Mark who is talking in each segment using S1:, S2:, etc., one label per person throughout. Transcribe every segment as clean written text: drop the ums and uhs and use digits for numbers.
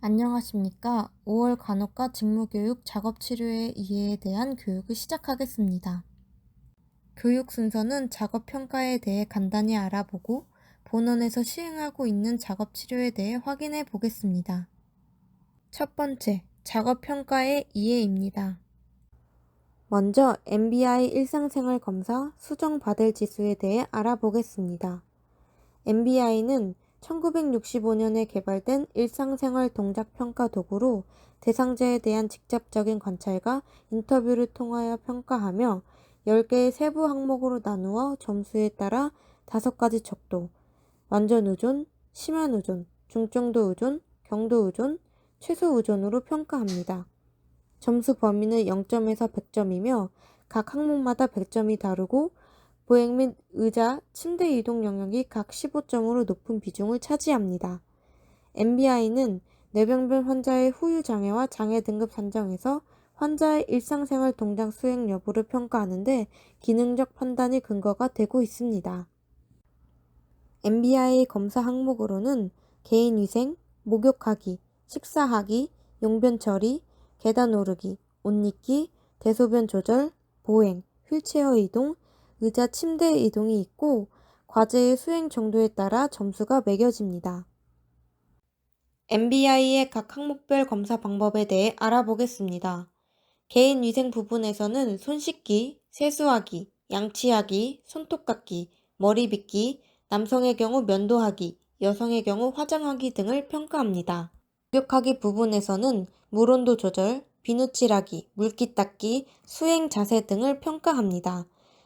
S1: 안녕하십니까. 5월 간호과 직무교육 작업치료의 이해에 대한 교육을 시작하겠습니다. 교육 순서는 작업평가에 대해 간단히 알아보고 본원에서 시행하고 있는 작업치료에 대해 확인해 보겠습니다. 첫 번째, 작업평가의 이해입니다. 먼저 MBI 일상생활 검사 수정받을 지수에 대해 알아보겠습니다. MBI는 1965년에 개발된 일상생활 동작 평가 도구로 대상자에 대한 직접적인 관찰과 인터뷰를 통하여 평가하며 10개의 세부 항목으로 나누어 점수에 따라 5가지 척도, 완전 의존, 심한 의존, 중정도 의존, 경도 의존, 최소 의존으로 평가합니다. 점수 범위는 0점에서 100점이며 각 항목마다 100점이 다르고 보행 및 의자, 침대 이동 영역이 각 15점으로 높은 비중을 차지합니다. MBI는 뇌병변 환자의 후유 장애와 장애 등급 산정에서 환자의 일상생활 동작 수행 여부를 평가하는데 기능적 판단이 근거가 되고 있습니다. MBI 검사 항목으로는 개인위생, 목욕하기, 식사하기, 용변 처리, 계단 오르기, 옷 입기, 대소변 조절, 보행, 휠체어 이동, 의자 침대 이동이 있고 과제의 수행 정도에 따라 점수가 매겨집니다. MBI의 각 항목별 검사 방법에 대해 알아보겠습니다. 개인위생 부분에서는 손 씻기, 세수하기, 양치하기, 손톱 깎기, 머리 빗기, 남성의 경우 면도하기, 여성의 경우 화장하기 등을 평가합니다. 목욕하기 부분에서는 물온도 조절, 비누칠하기, 물기 닦기, 수행 자세 등을 평가합니다.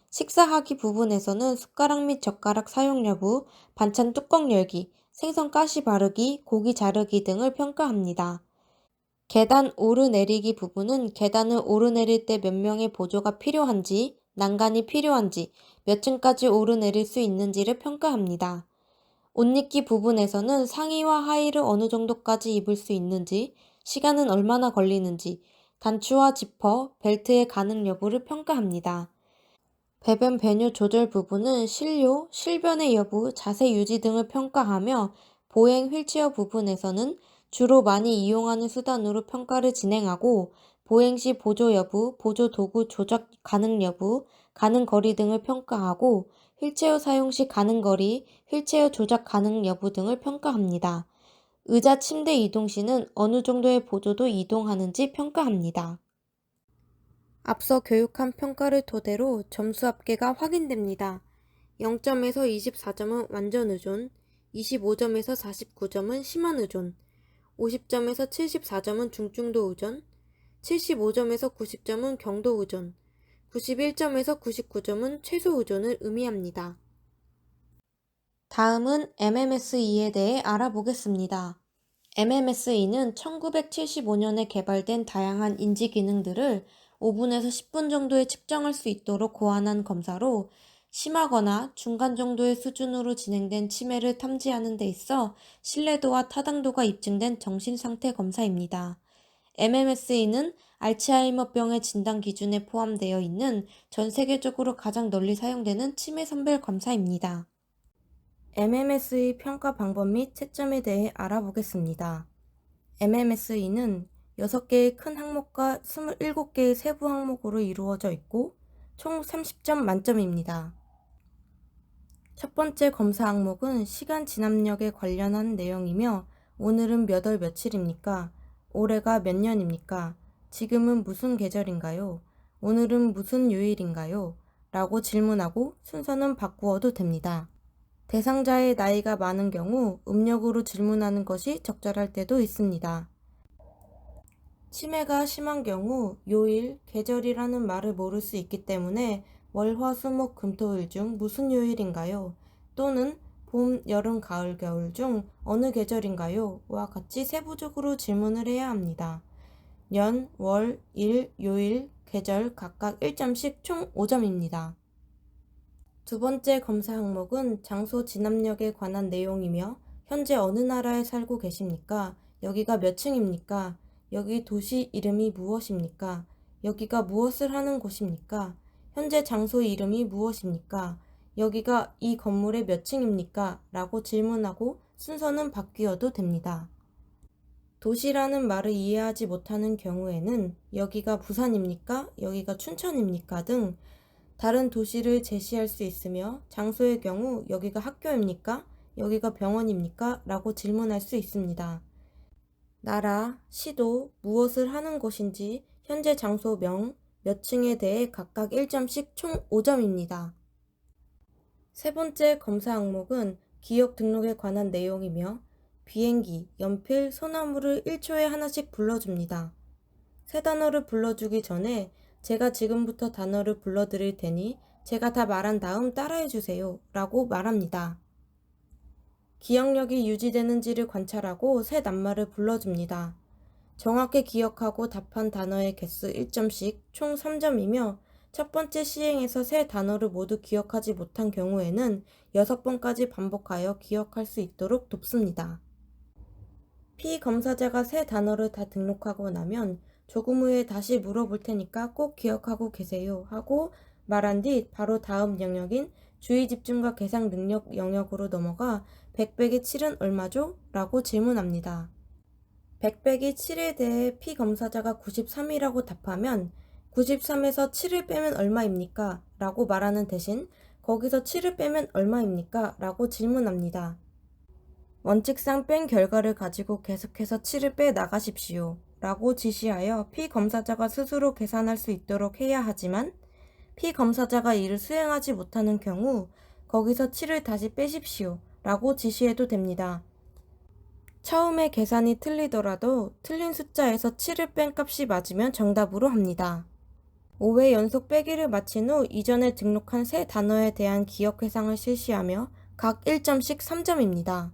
S1: 식사하기 부분에서는 숟가락 및 젓가락 사용 여부, 반찬 뚜껑 열기, 생선 가시 바르기, 고기 자르기 등을 평가합니다. 계단 오르내리기 부분은 계단을 오르내릴 때 몇 명의 보조가 필요한지, 난간이 필요한지, 몇 층까지 오르내릴 수 있는지를 평가합니다. 옷 입기 부분에서는 상의와 하의를 어느 정도까지 입을 수 있는지, 시간은 얼마나 걸리는지, 단추와 지퍼, 벨트의 가능 여부를 평가합니다. 배변 배뇨 조절 부분은 실료, 실변의 여부, 자세 유지 등을 평가하며 보행 휠체어 부분에서는 주로 많이 이용하는 수단으로 평가를 진행하고 보행 시 보조 여부, 보조 도구 조작 가능 여부, 가능 거리 등을 평가하고 휠체어 사용 시 가능 거리, 휠체어 조작 가능 여부 등을 평가합니다. 의자 침대 이동 시는 어느 정도의 보조도 이동하는지 평가합니다. 앞서 교육한 평가를 토대로 점수 합계가 확인됩니다. 0점에서 24점은 완전 의존, 25점에서 49점은 심한 의존, 50점에서 74점은 중증도 의존, 75점에서 90점은 경도 의존, 91점에서 99점은 최소 의존을 의미합니다. 다음은 MMSE에 대해 알아보겠습니다. MMSE는 1975년에 개발된 다양한 인지 기능들을 5분에서 10분 정도에 측정할 수 있도록 고안한 검사로 심하거나 중간 정도의 수준으로 진행된 치매를 탐지하는 데 있어 신뢰도와 타당도가 입증된 정신상태 검사입니다. MMSE는 알츠하이머병의 진단 기준에 포함되어 있는 전 세계적으로 가장 널리 사용되는 치매 선별 검사입니다. MMSE 평가 방법 및 채점에 대해 알아보겠습니다. MMSE는 6개의 큰 항목과 27개의 세부 항목으로 이루어져 있고 총 30점 만점입니다. 첫 번째 검사 항목은 시간 진압력에 관련한 내용이며 오늘은 몇 월 며칠입니까? 올해가 몇 년입니까? 지금은 무슨 계절인가요? 오늘은 무슨 요일인가요? 라고 질문하고 순서는 바꾸어도 됩니다. 대상자의 나이가 많은 경우 음력으로 질문하는 것이 적절할 때도 있습니다. 치매가 심한 경우 요일, 계절이라는 말을 모를 수 있기 때문에 월, 화, 수, 목, 금, 토, 일 중 무슨 요일인가요? 또는 봄, 여름, 가을, 겨울 중 어느 계절인가요? 와 같이 세부적으로 질문을 해야 합니다. 년, 월, 일, 요일, 계절 각각 1점씩 총 5점입니다. 두 번째 검사 항목은 장소 진압력에 관한 내용이며 현재 어느 나라에 살고 계십니까? 여기가 몇 층입니까? 여기 도시 이름이 무엇입니까? 여기가 무엇을 하는 곳입니까? 현재 장소 이름이 무엇입니까? 여기가 이 건물의 몇 층입니까? 라고 질문하고 순서는 바뀌어도 됩니다. 도시라는 말을 이해하지 못하는 경우에는 여기가 부산입니까? 여기가 춘천입니까? 등 다른 도시를 제시할 수 있으며, 장소의 경우 여기가 학교입니까? 여기가 병원입니까? 라고 질문할 수 있습니다. 나라, 시도, 무엇을 하는 곳인지, 현재 장소명, 몇 층에 대해 각각 1점씩 총 5점입니다. 세 번째 검사 항목은 기억 등록에 관한 내용이며, 비행기, 연필, 소나무를 1초에 하나씩 불러줍니다. 새 단어를 불러주기 전에 제가 지금부터 단어를 불러드릴 테니 제가 다 말한 다음 따라해주세요 라고 말합니다. 기억력이 유지되는지를 관찰하고 새 낱말을 불러줍니다. 정확히 기억하고 답한 단어의 개수 1점씩 총 3점이며, 첫 번째 시행에서 새 단어를 모두 기억하지 못한 경우에는 6번까지 반복하여 기억할 수 있도록 돕습니다. 피검사자가 새 단어를 다 등록하고 나면 조금 후에 다시 물어볼 테니까 꼭 기억하고 계세요 하고 말한 뒤 바로 다음 영역인 주의 집중과 계산 능력 영역으로 넘어가 100 빼기 7은 얼마죠? 라고 질문합니다. 100 빼기 7에 대해 피검사자가 93이라고 답하면 93에서 7을 빼면 얼마입니까? 라고 말하는 대신 거기서 7을 빼면 얼마입니까? 라고 질문합니다. 원칙상 뺀 결과를 가지고 계속해서 7을 빼 나가십시오 라고 지시하여 피검사자가 스스로 계산할 수 있도록 해야 하지만, 피검사자가 이를 수행하지 못하는 경우 거기서 7을 다시 빼십시오 라고 지시해도 됩니다. 처음에 계산이 틀리더라도 틀린 숫자에서 7을 뺀 값이 맞으면 정답으로 합니다. 5회 연속 빼기를 마친 후 이전에 등록한 새 단어에 대한 기억 회상을 실시하며 각 1점씩 3점입니다.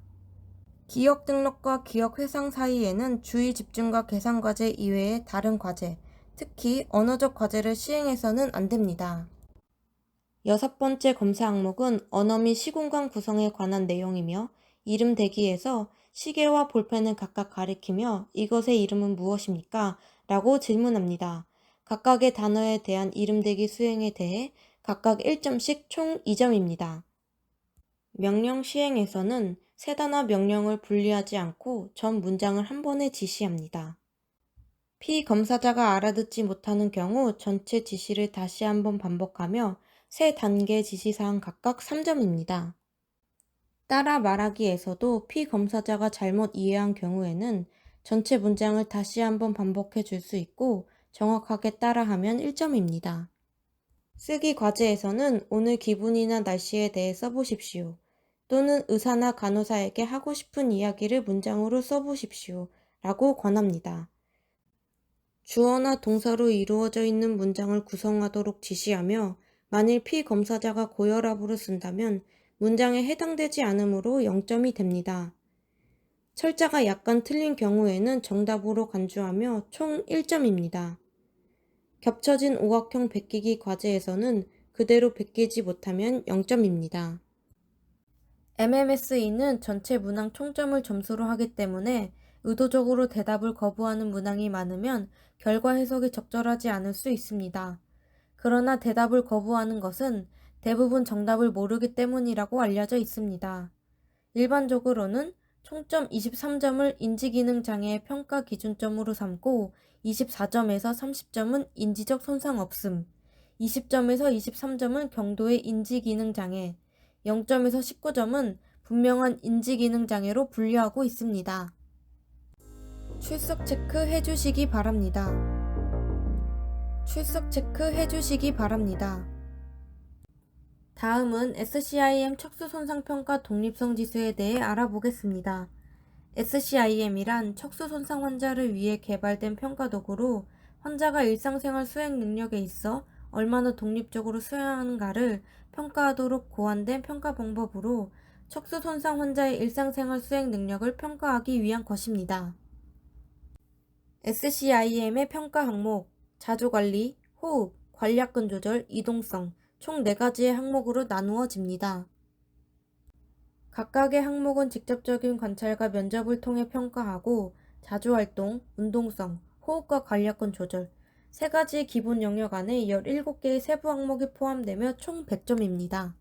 S1: 기억 등록과 기억 회상 사이에는 주의 집중과 계산 과제 이외의 다른 과제, 특히 언어적 과제를 시행해서는 안 됩니다. 여섯 번째 검사 항목은 언어 및 시공간 구성에 관한 내용이며, 이름 대기에서 시계와 볼펜을 각각 가리키며 이것의 이름은 무엇입니까? 라고 질문합니다. 각각의 단어에 대한 이름 대기 수행에 대해 각각 1점씩 총 2점입니다. 명령 시행에서는 세 단어 명령을 분리하지 않고 전 문장을 한 번에 지시합니다. 피검사자가 알아듣지 못하는 경우 전체 지시를 다시 한번 반복하며 세 단계 지시사항 각각 3점입니다. 따라 말하기에서도 피검사자가 잘못 이해한 경우에는 전체 문장을 다시 한번 반복해 줄 수 있고, 정확하게 따라하면 1점입니다. 쓰기 과제에서는 오늘 기분이나 날씨에 대해 써보십시오. 또는 의사나 간호사에게 하고 싶은 이야기를 문장으로 써보십시오 라고 권합니다. 주어나 동사로 이루어져 있는 문장을 구성하도록 지시하며, 만일 피검사자가 고혈압으로 쓴다면 문장에 해당되지 않으므로 0점이 됩니다. 철자가 약간 틀린 경우에는 정답으로 간주하며 총 1점입니다. 겹쳐진 오각형 베끼기 과제에서는 그대로 베끼지 못하면 0점입니다. MMSE는 전체 문항 총점을 점수로 하기 때문에 의도적으로 대답을 거부하는 문항이 많으면 결과 해석이 적절하지 않을 수 있습니다. 그러나 대답을 거부하는 것은 대부분 정답을 모르기 때문이라고 알려져 있습니다. 일반적으로는 총점 23점을 인지기능 장애의 평가 기준점으로 삼고 24점에서 30점은 인지적 손상 없음, 20점에서 23점은 경도의 인지기능 장애, 0점에서 19점은 분명한 인지기능 장애로 분류하고 있습니다. 출석 체크 해주시기 바랍니다. 출석 체크 해주시기 바랍니다. 다음은 SCIM 척수손상평가 독립성 지수에 대해 알아보겠습니다. SCIM이란 척수손상 환자를 위해 개발된 평가 도구로 환자가 일상생활 수행 능력에 있어 얼마나 독립적으로 수행하는가를 평가하도록 고안된 평가 방법으로 척수손상 환자의 일상생활 수행 능력을 평가하기 위한 것입니다. SCIM의 평가 항목, 자조관리, 호흡, 관략근 조절, 이동성 총 4가지의 항목으로 나누어집니다. 각각의 항목은 직접적인 관찰과 면접을 통해 평가하고 자주활동, 운동성, 호흡과 관략근 조절 3가지 기본 영역 안에 17개의 세부 항목이 포함되며 총 100점입니다.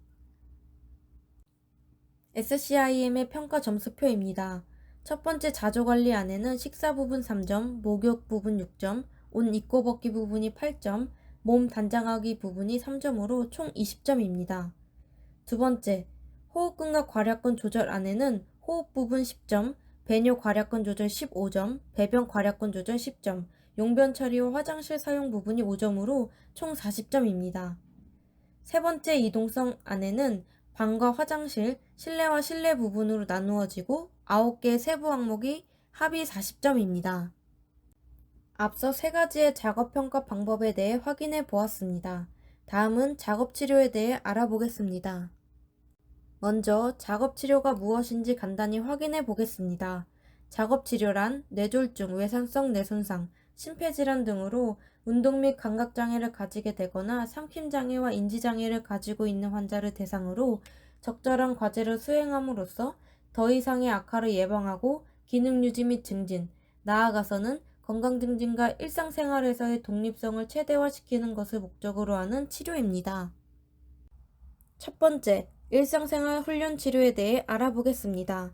S1: SCIM의 평가 점수표입니다. 첫 번째 자조관리 안에는 식사 부분 3점, 목욕 부분 6점, 옷 입고 벗기 부분이 8점, 몸 단장하기 부분이 3점으로 총 20점입니다. 두 번째, 호흡근과 괄약근 조절 안에는 호흡 부분 10점, 배뇨 괄약근 조절 15점, 배변 괄약근 조절 10점, 용변 처리와 화장실 사용 부분이 5점으로 총 40점입니다. 세 번째 이동성 안에는 방과 화장실, 실내와 실내 부분으로 나누어지고 9개의 세부 항목이 합이 40점입니다. 앞서 세 가지의 작업평가 방법에 대해 확인해 보았습니다. 다음은 작업치료에 대해 알아보겠습니다. 먼저 작업치료가 무엇인지 간단히 확인해 보겠습니다. 작업치료란 뇌졸중, 외상성 뇌손상, 심폐질환 등으로 운동 및 감각장애를 가지게 되거나 삼킴장애와 인지장애를 가지고 있는 환자를 대상으로 적절한 과제를 수행함으로써 더 이상의 악화를 예방하고 기능 유지 및 증진, 나아가서는 건강 증진과 일상생활에서의 독립성을 최대화시키는 것을 목적으로 하는 치료입니다. 첫 번째, 일상생활 훈련 치료에 대해 알아보겠습니다.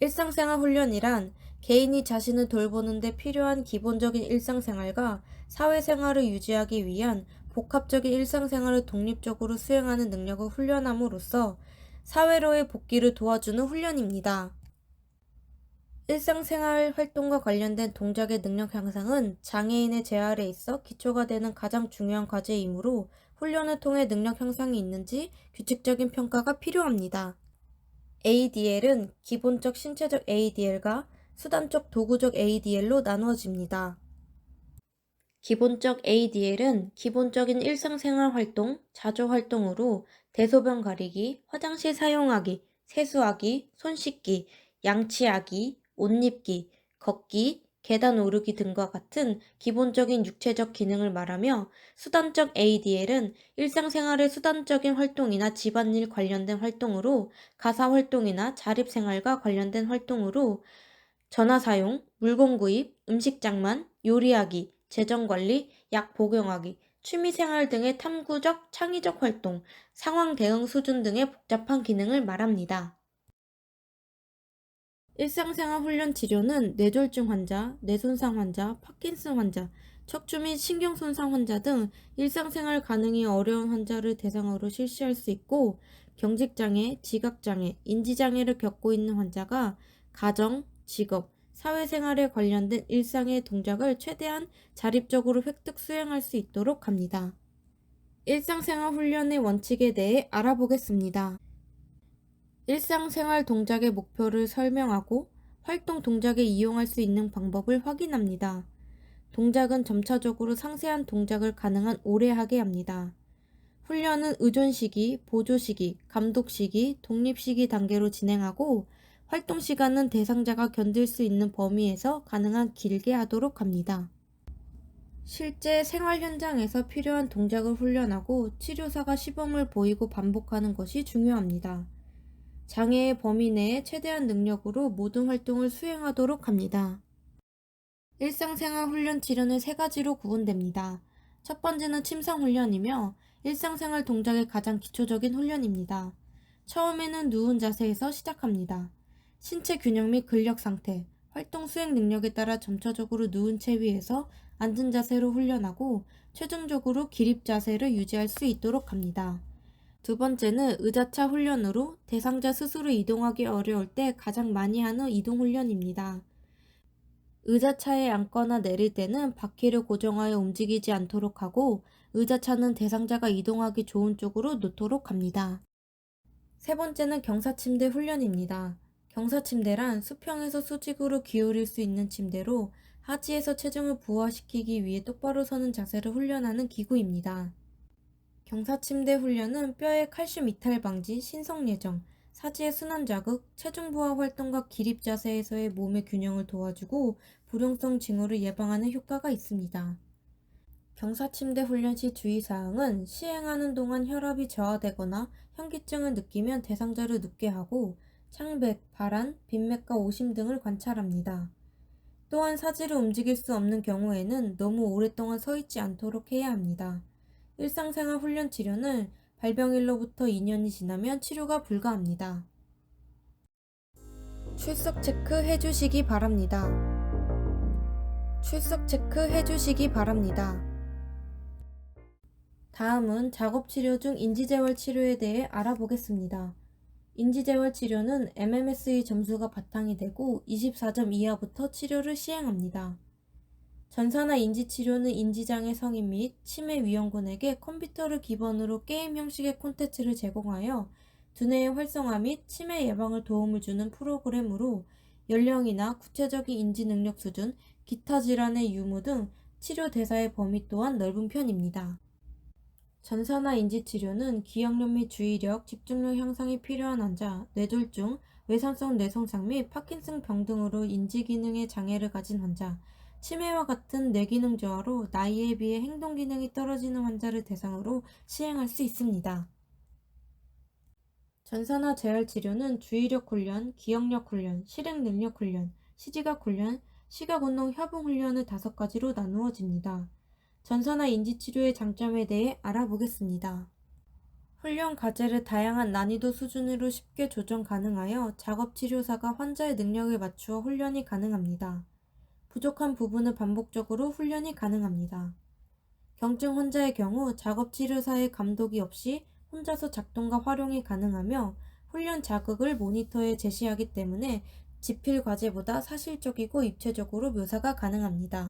S1: 일상생활 훈련이란 개인이 자신을 돌보는 데 필요한 기본적인 일상생활과 사회생활을 유지하기 위한 복합적인 일상생활을 독립적으로 수행하는 능력을 훈련함으로써 사회로의 복귀를 도와주는 훈련입니다. 일상생활 활동과 관련된 동작의 능력 향상은 장애인의 재활에 있어 기초가 되는 가장 중요한 과제이므로 훈련을 통해 능력 향상이 있는지 규칙적인 평가가 필요합니다. ADL은 기본적 신체적 ADL과 수단적 도구적 ADL로 나누어집니다. 기본적 ADL은 기본적인 일상생활 활동, 자조 활동으로 대소변 가리기, 화장실 사용하기, 세수하기, 손 씻기, 양치하기, 옷 입기, 걷기, 계단 오르기 등과 같은 기본적인 육체적 기능을 말하며 수단적 ADL은 일상생활의 수단적인 활동이나 집안일 관련된 활동으로 가사 활동이나 자립생활과 관련된 활동으로 전화 사용, 물건 구입, 음식 장만, 요리하기, 재정관리, 약 복용하기, 취미생활 등의 탐구적, 창의적 활동, 상황 대응 수준 등의 복잡한 기능을 말합니다. 일상생활 훈련 치료는 뇌졸중 환자, 뇌손상 환자, 파킨슨 환자, 척추 및 신경손상 환자 등 일상생활 가능이 어려운 환자를 대상으로 실시할 수 있고 경직장애, 지각장애, 인지장애를 겪고 있는 환자가 가정, 직업, 사회생활에 관련된 일상의 동작을 최대한 자립적으로 획득 수행할 수 있도록 합니다. 일상생활 훈련의 원칙에 대해 알아보겠습니다. 일상생활 동작의 목표를 설명하고 활동 동작에 이용할 수 있는 방법을 확인합니다. 동작은 점차적으로 상세한 동작을 가능한 오래 하게 합니다. 훈련은 의존 시기, 보조 시기, 감독 시기, 독립 시기 단계로 진행하고 활동 시간은 대상자가 견딜 수 있는 범위에서 가능한 길게 하도록 합니다. 실제 생활 현장에서 필요한 동작을 훈련하고 치료사가 시범을 보이고 반복하는 것이 중요합니다. 장애의 범위 내에 최대한 능력으로 모든 활동을 수행하도록 합니다. 일상생활 훈련 치료는 세 가지로 구분됩니다. 첫 번째는 침상 훈련이며 일상생활 동작의 가장 기초적인 훈련입니다. 처음에는 누운 자세에서 시작합니다. 신체 균형 및 근력 상태, 활동 수행 능력에 따라 점차적으로 누운 채 위에서 앉은 자세로 훈련하고 최종적으로 기립 자세를 유지할 수 있도록 합니다. 두 번째는 의자차 훈련으로 대상자 스스로 이동하기 어려울 때 가장 많이 하는 이동 훈련입니다. 의자차에 앉거나 내릴 때는 바퀴를 고정하여 움직이지 않도록 하고 의자차는 대상자가 이동하기 좋은 쪽으로 놓도록 합니다. 세 번째는 경사침대 훈련입니다. 경사침대란 수평에서 수직으로 기울일 수 있는 침대로 하지에서 체중을 부하시키기 위해 똑바로 서는 자세를 훈련하는 기구입니다. 경사침대 훈련은 뼈의 칼슘 이탈 방지, 신성 예정, 사지의 순환 자극, 체중 부하 활동과 기립 자세에서의 몸의 균형을 도와주고 불용성 징후를 예방하는 효과가 있습니다. 경사침대 훈련 시 주의사항은 시행하는 동안 혈압이 저하되거나 현기증을 느끼면 대상자를 눕게 하고 창백, 발한, 빈맥과 오심 등을 관찰합니다. 또한 사지를 움직일 수 없는 경우에는 너무 오랫동안 서 있지 않도록 해야 합니다. 일상생활 훈련 치료는 발병일로부터 2년이 지나면 치료가 불가합니다. 출석 체크 해주시기 바랍니다. 출석 체크 해주시기 바랍니다. 다음은 작업치료 중 인지재활 치료에 대해 알아보겠습니다. 인지재활 치료는 MMSE 점수가 바탕이 되고 24점 이하부터 치료를 시행합니다. 전산화 인지치료는 인지장애 성인 및 치매 위험군에게 컴퓨터를 기반으로 게임 형식의 콘텐츠를 제공하여 두뇌의 활성화 및 치매 예방을 도움을 주는 프로그램으로 연령이나 구체적인 인지 능력 수준, 기타 질환의 유무 등 치료 대상의 범위 또한 넓은 편입니다. 전산화 인지치료는 기억력 및 주의력, 집중력 향상이 필요한 환자, 뇌졸중, 외상성 뇌손상 및 파킨슨 병 등으로 인지기능의 장애를 가진 환자, 치매와 같은 뇌기능 저하로 나이에 비해 행동기능이 떨어지는 환자를 대상으로 시행할 수 있습니다. 전산화 재활 치료는 주의력 훈련, 기억력 훈련, 실행 능력 훈련, 시지각 훈련, 시각운동 협응 훈련을 5가지로 나누어집니다. 전산화 인지치료의 장점에 대해 알아보겠습니다. 훈련 과제를 다양한 난이도 수준으로 쉽게 조정 가능하여 작업치료사가 환자의 능력에 맞추어 훈련이 가능합니다. 부족한 부분을 반복적으로 훈련이 가능합니다. 경증 환자의 경우 작업치료사의 감독이 없이 혼자서 작동과 활용이 가능하며 훈련 자극을 모니터에 제시하기 때문에 지필 과제보다 사실적이고 입체적으로 묘사가 가능합니다.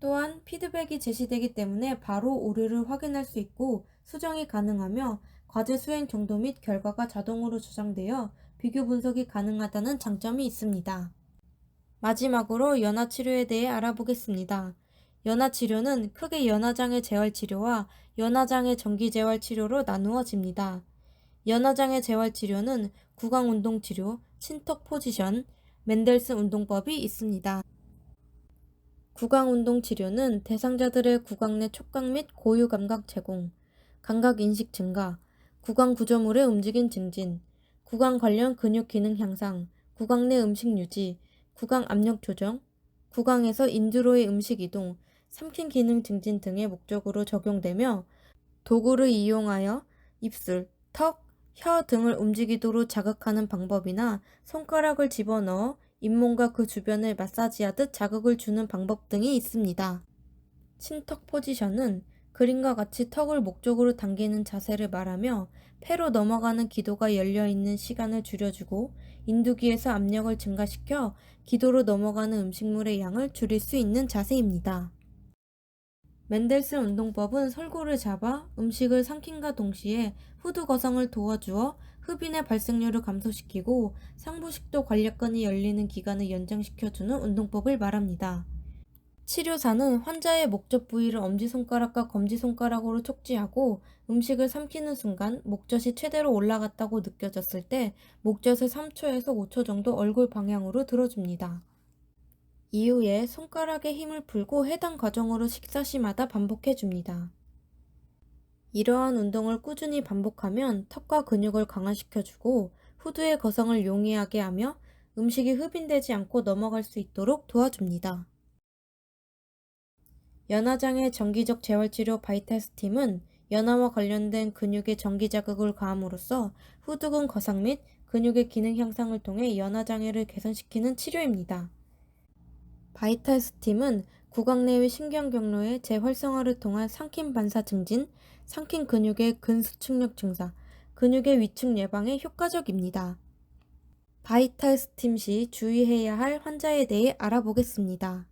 S1: 또한 피드백이 제시되기 때문에 바로 오류를 확인할 수 있고 수정이 가능하며 과제 수행 정도 및 결과가 자동으로 저장되어 비교 분석이 가능하다는 장점이 있습니다. 마지막으로 연화치료에 대해 알아보겠습니다. 연화치료는 크게 연화장애 재활치료와 연화장애 정기재활치료로 나누어집니다. 연화장애 재활치료는 구강운동치료, 친턱 포지션, 맨델슨 운동법이 있습니다. 구강운동 치료는 대상자들의 구강 내 촉각 및 고유 감각 제공, 감각 인식 증가, 구강 구조물의 움직임 증진, 구강 관련 근육 기능 향상, 구강 내 음식 유지, 구강 압력 조정, 구강에서 인두로의 음식 이동, 삼킨 기능 증진 등의 목적으로 적용되며 도구를 이용하여 입술, 턱, 혀 등을 움직이도록 자극하는 방법이나 손가락을 집어넣어 잇몸과 그 주변을 마사지하듯 자극을 주는 방법 등이 있습니다. 친턱 포지션은 그림과 같이 턱을 목적으로 당기는 자세를 말하며 폐로 넘어가는 기도가 열려있는 시간을 줄여주고 인두기에서 압력을 증가시켜 기도로 넘어가는 음식물의 양을 줄일 수 있는 자세입니다. 맨델슨 운동법은 설구를 잡아 음식을 삼킴과 동시에 후두 거성을 도와주어 흡인의 발생률을 감소시키고 상부식도 관략근이 열리는 기간을 연장시켜주는 운동법을 말합니다. 치료사는 환자의 목젖 부위를 엄지손가락과 검지손가락으로 촉지하고 음식을 삼키는 순간 목젖이 최대로 올라갔다고 느껴졌을 때 목젖을 3초에서 5초 정도 얼굴 방향으로 들어줍니다. 이후에 손가락에 힘을 풀고 해당 과정으로 식사시마다 반복해줍니다. 이러한 운동을 꾸준히 반복하면 턱과 근육을 강화시켜주고 후두의 거성을 용이하게 하며 음식이 흡인되지 않고 넘어갈 수 있도록 도와줍니다. 연화장애 정기적 재활치료 바이탈스팀은 연화와 관련된 근육에 전기 자극을 가함으로써 후두근 거상 및 근육의 기능 향상을 통해 연화장애를 개선시키는 치료입니다. 바이탈스팀은 구강 내의 신경 경로의 재활성화를 통한 상킴 반사 증진, 상킴 근육의 근수축력 증사, 근육의 위축 예방에 효과적입니다. 바이탈스팀 시 주의해야 할 환자에 대해 알아보겠습니다.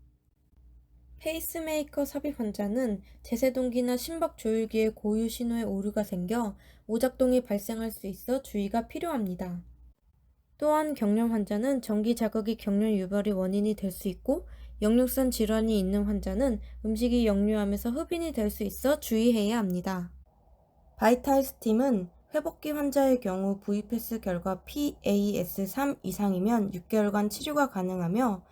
S1: 페이스메이커 삽입 환자는 제세동기나 심박 조율기의 고유 신호에 오류가 생겨 오작동이 발생할 수 있어 주의가 필요합니다. 또한 경련 환자는 전기 자극이 경련 유발의 원인이 될 수 있고 역류성 질환이 있는 환자는 음식이 역류하면서 흡인이 될 수 있어 주의해야 합니다. 바이탈스팀은 회복기 환자의 경우 VPS 결과 PAS3 이상이면 6개월간 치료가 가능하며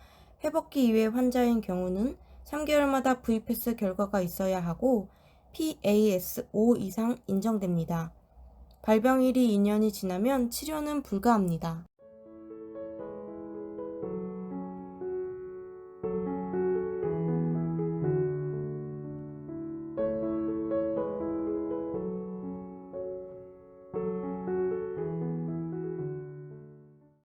S1: 회복기 이외 환자인 경우는 3개월마다 VPS 결과가 있어야 하고 PAS5 이상 인정됩니다. 발병일이 2년이 지나면 치료는 불가합니다.